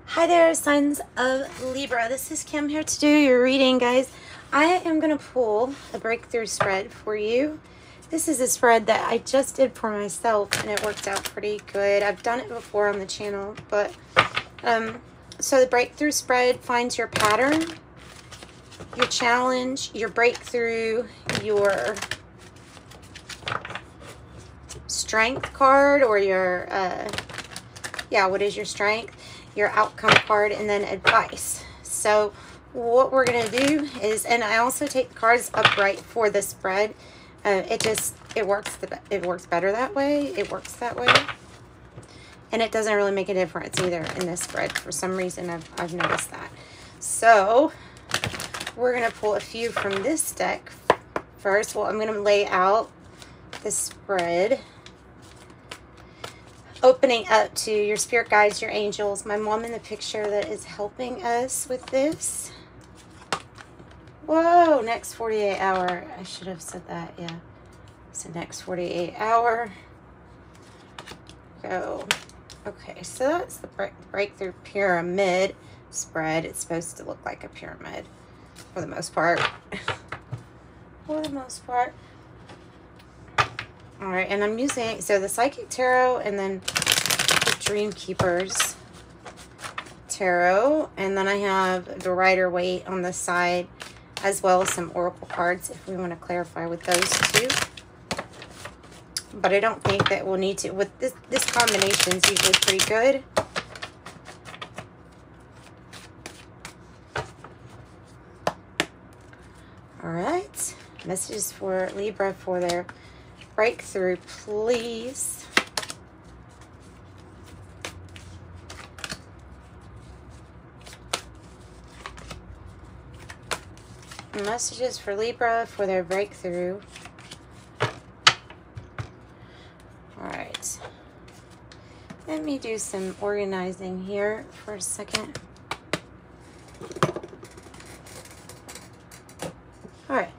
Hi there, signs of Libra. This is Kim here to do your reading, guys. I am going to pull a breakthrough spread for you. This is a spread that I just did for myself, and it worked out pretty good. I've done it before on the channel, but so the breakthrough spread finds your pattern, your challenge, your breakthrough, your strength card, or your what is your strength, your outcome card, and then advice. So what we're going to do is, and I also take the cards upright for the spread. It works better that way. It works that way. And it doesn't really make a difference either in this spread. For some reason, I've noticed that. So we're going to pull a few from this deck first. Well, I'm going to lay out the spread, opening up to your spirit guides, your angels, my mom in the picture that is helping us with this. Whoa, next 48 hour. I should have said that, yeah. So next 48 hour. Go. Okay, so that's the breakthrough pyramid spread. It's supposed to look like a pyramid for the most part. For the most part. All right, and I'm using, so the Psychic Tarot and then the Dream Keepers Tarot. And then I have the Rider-Waite on the side, as well as some Oracle cards if we want to clarify with those two. But I don't think that we'll need to. With this combination is usually pretty good. All right. Messages for Libra for their breakthrough, please. Messages for Libra for their breakthrough. All right. Let me do some organizing here for a second. All right.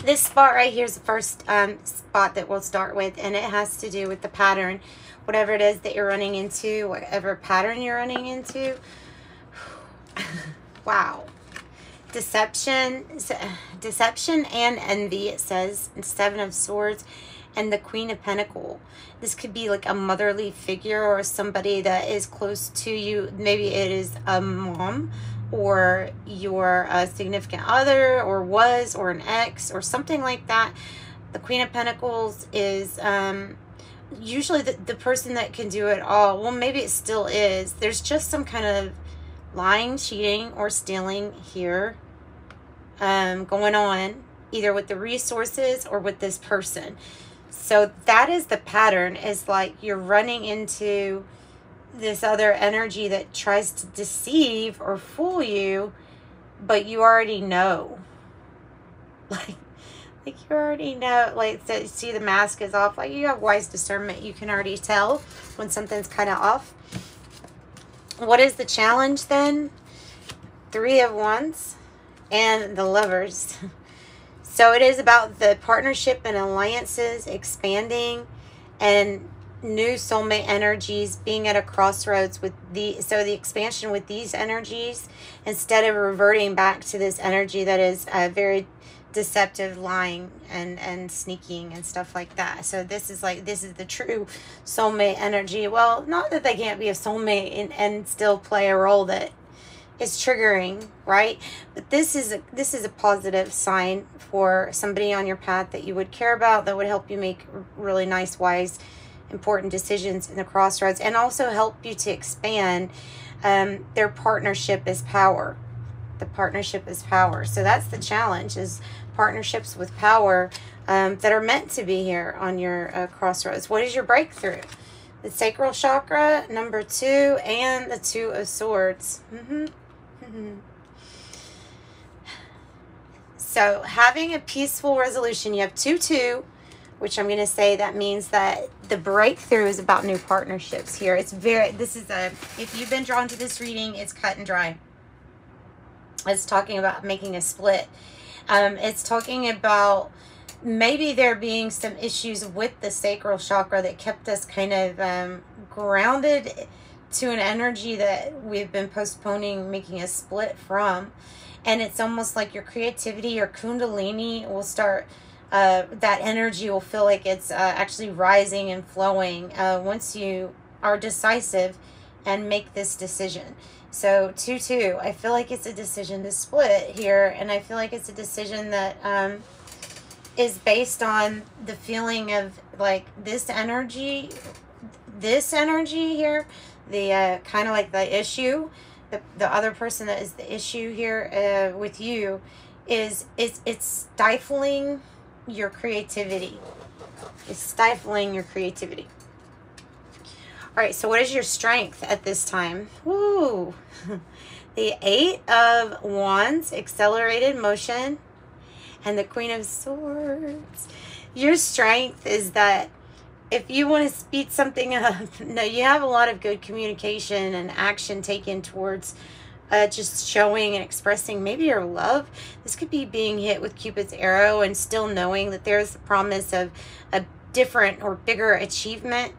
This spot right here is the first spot that we'll start with, and it has to do with the pattern. Whatever it is that you're running into, whatever pattern you're running into. Wow. Deception and envy, it says. 7 of Swords and the Queen of Pentacles. This could be like a motherly figure or somebody that is close to you. Maybe it is a mom, or your significant other, or was, or an ex, or something like that. The Queen of Pentacles is usually the person that can do it all. Well, maybe it still is. There's just some kind of lying, cheating, or stealing here going on, either with the resources or with this person. So that is the pattern, is like you're running into this other energy that tries to deceive or fool you, but you already know. Like you already know, like, see, the mask is off. Like, you have wise discernment. You can already tell when something's kind of off. What is the challenge then? 3 of Wands and the Lovers. So it is about the partnership and alliances expanding, and new soulmate energies being at a crossroads with the expansion with these energies, instead of reverting back to this energy that is very deceptive, lying and sneaking and stuff like that. So this is the true soulmate energy. Well, not that they can't be a soulmate and still play a role that is triggering, right? But this is a positive sign for somebody on your path that you would care about, that would help you make really nice, wise, important decisions in the crossroads, and also help you to expand. Their partnership is power. The partnership is power. So that's the challenge, is partnerships with power that are meant to be here on your crossroads. What is your breakthrough? The sacral chakra, number 2, and the 2 of Swords. So having a peaceful resolution, you have 2-2, which I'm going to say that means that the breakthrough is about new partnerships here. It's if you've been drawn to this reading, it's cut and dry. It's talking about making a split. It's talking about maybe there being some issues with the sacral chakra that kept us kind of grounded to an energy that we've been postponing making a split from. And it's almost like your creativity, your kundalini will start, that energy will feel like it's actually rising and flowing once you are decisive and make this decision. So 2-2, I feel like it's a decision to split here, and I feel like it's a decision that is based on the feeling of like this energy here, the kind of like the issue, the other person that is the issue here with you is it's stifling your creativity. It's stifling your creativity. All right, so what is your strength at this time? Woo! The 8 of Wands, accelerated motion, and the Queen of Swords. Your strength is that if you want to speed something up, no, you have a lot of good communication and action taken towards just showing and expressing maybe your love. This could be being hit with Cupid's arrow and still knowing that there's the promise of a different or bigger achievement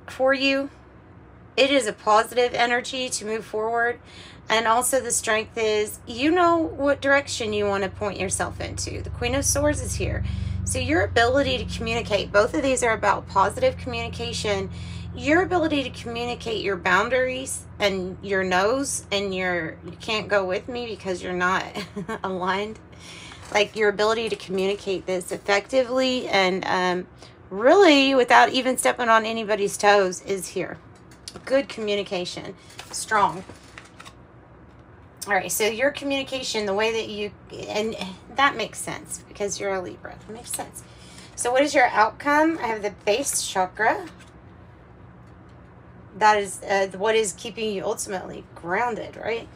for you. It is a positive energy to move forward. And also the strength is, you know what direction you want to point yourself into. The Queen of Swords is here. So your ability to communicate, both of these are about positive communication. Your ability to communicate your boundaries and your no's and you can't go with me because you're not aligned. Like your ability to communicate this effectively and really without even stepping on anybody's toes is here. Good communication, strong. All right, so your communication, the way that you, and that makes sense because you're a Libra. That makes sense. So what is your outcome? I have the base chakra. That is what is keeping you ultimately grounded, right?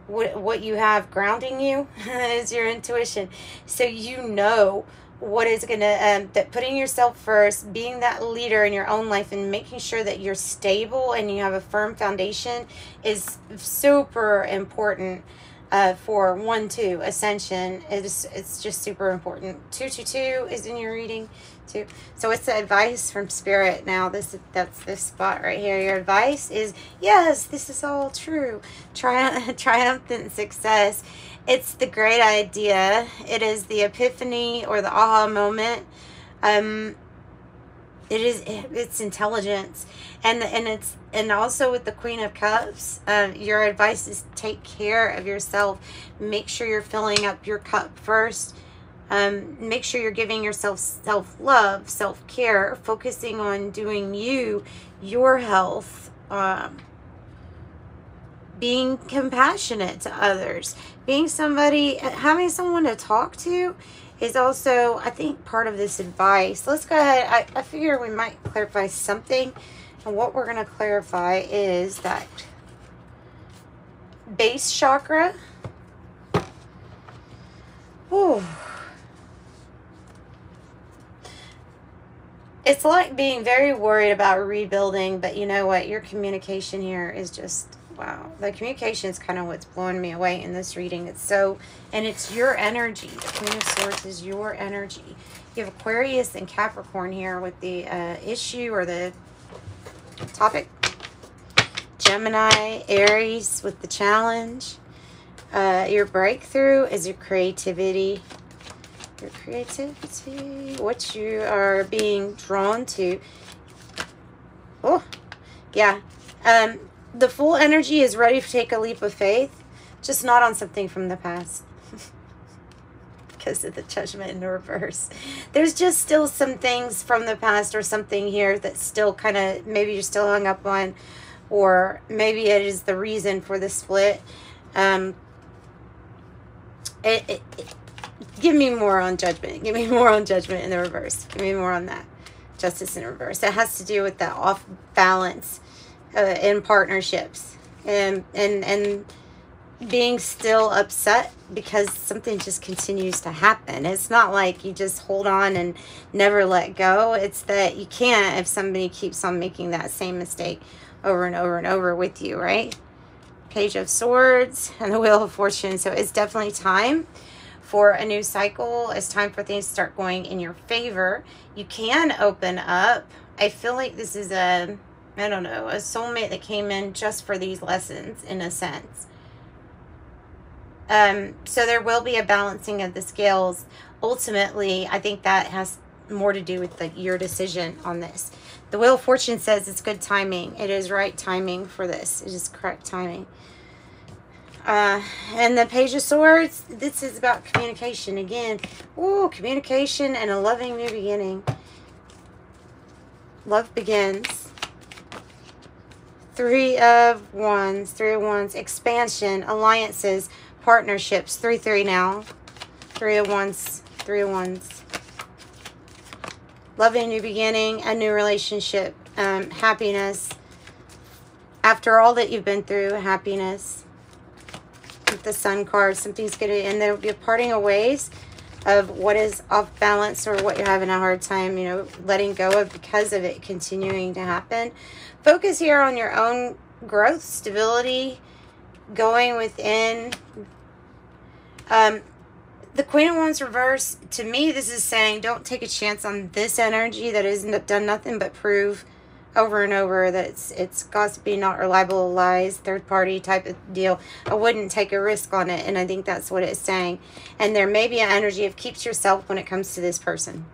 What you have grounding you is your intuition. So you know what is going to, that putting yourself first, being that leader in your own life and making sure that you're stable and you have a firm foundation is super important for 1-2 ascension. It's just super important. 2-2 is in your reading too. So it's the advice from spirit. Now that's this spot right here. Your advice is, yes, this is all true. Triumphant success. It's the great idea. It is the epiphany or the aha moment. It's intelligence, and also with the Queen of Cups, your advice is take care of yourself. Make sure you're filling up your cup first. Make sure you're giving yourself self-love, self-care, focusing on doing your health, being compassionate to others, being somebody, having someone to talk to is also, I think, part of this advice. Let's go ahead. I figure we might clarify something. And what we're going to clarify is that base chakra. Whew. It's like being very worried about rebuilding, but you know what? Your communication here is just, wow. The communication is kind of what's blowing me away in this reading. And it's your energy. The Queen of Swords is your energy. You have Aquarius and Capricorn here with the issue or the topic. Gemini, Aries with the challenge. Your breakthrough is your creativity. Your creativity. What you are being drawn to. Oh, yeah. The full energy is ready to take a leap of faith, just not on something from the past. Because of the Judgment in the reverse. There's just still some things from the past or something here that still kind of, maybe you're still hung up on, or maybe it is the reason for the split. Give me more on Judgment. Give me more on Judgment in the reverse. Give me more on that. Justice in reverse. It has to do with the off balance in partnerships and being still upset because something just continues to happen. It's not like you just hold on and never let go. It's that you can't if somebody keeps on making that same mistake over and over and over with you, right? Page of Swords and the Wheel of Fortune. So it's definitely time for a new cycle. It's time for things to start going in your favor. You can open up. I feel like this is I don't know, a soulmate that came in just for these lessons, in a sense. So there will be a balancing of the scales. Ultimately, I think that has more to do with your decision on this. The Wheel of Fortune says it's good timing. It is right timing for this. It is correct timing. And the Page of Swords, this is about communication again. Ooh, communication and a loving new beginning. Love begins. Three of Wands, expansion, alliances, partnerships. 3-3 now. 3 of Wands. Loving new beginning, a new relationship, happiness. After all that you've been through, happiness. With the Sun card, something's going to, and there will be a parting of ways of what is off balance or what you're having a hard time, you know, letting go of because of it continuing to happen. Focus here on your own growth, stability, going within. The Queen of Wands reverse, to me, this is saying don't take a chance on this energy that has done nothing but prove over and over that it's gossipy, not reliable, lies, third party type of deal. I wouldn't take a risk on it, and I think that's what it's saying. And there may be an energy of keep to yourself when it comes to this person.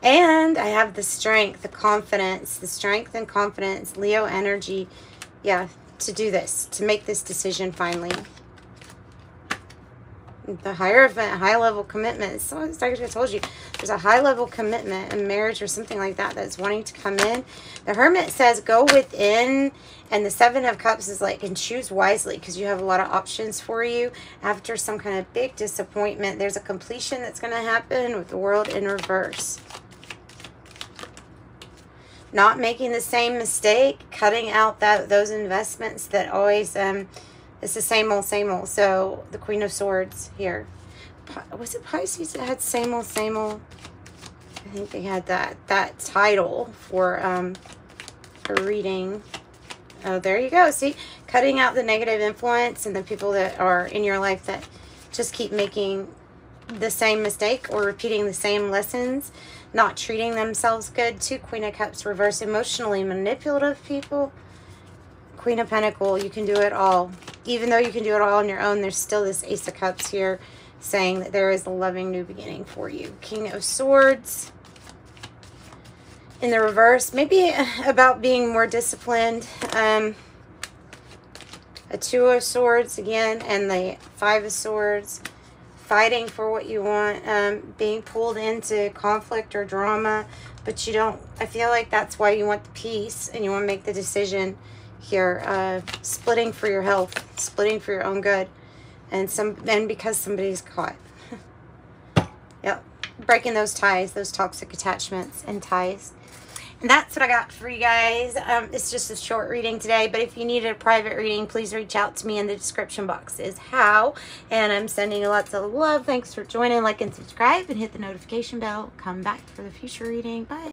And I have the strength, the confidence, the strength and confidence, Leo energy, yeah, to do this, to make this decision finally. The Hierophant, high level commitment. So it's like I told you, there's a high level commitment in marriage or something like that that's wanting to come in. The Hermit says go within, and the Seven of Cups is like, and choose wisely because you have a lot of options for you. After some kind of big disappointment, there's a completion that's going to happen with the World in reverse. Not making the same mistake, cutting out those investments that always it's the same old, same old. So the Queen of Swords here. Was it Pisces that had same old, same old? I think they had that title for reading. Oh, there you go. See, cutting out the negative influence and the people that are in your life that just keep making the same mistake or repeating the same lessons, not treating themselves good. 2 Queen of Cups reverse, emotionally manipulative people. Queen of Pentacles, you can do it all. Even though you can do it all on your own, there's still this Ace of Cups here saying that there is a loving new beginning for you. King of Swords in the reverse, maybe about being more disciplined. A 2 of Swords again, and the 5 of Swords, fighting for what you want, being pulled into conflict or drama, but you don't, I feel like that's why you want the peace and you want to make the decision here, splitting for your health, splitting for your own good, and because somebody's caught. Yep, breaking those ties, those toxic attachments and ties. And that's what I got for you guys. It's just a short reading today, but if you needed a private reading, please reach out to me in the description box is how. And I'm sending you lots of love. Thanks for joining, like and subscribe, and hit the notification bell. Come back for the future reading. Bye.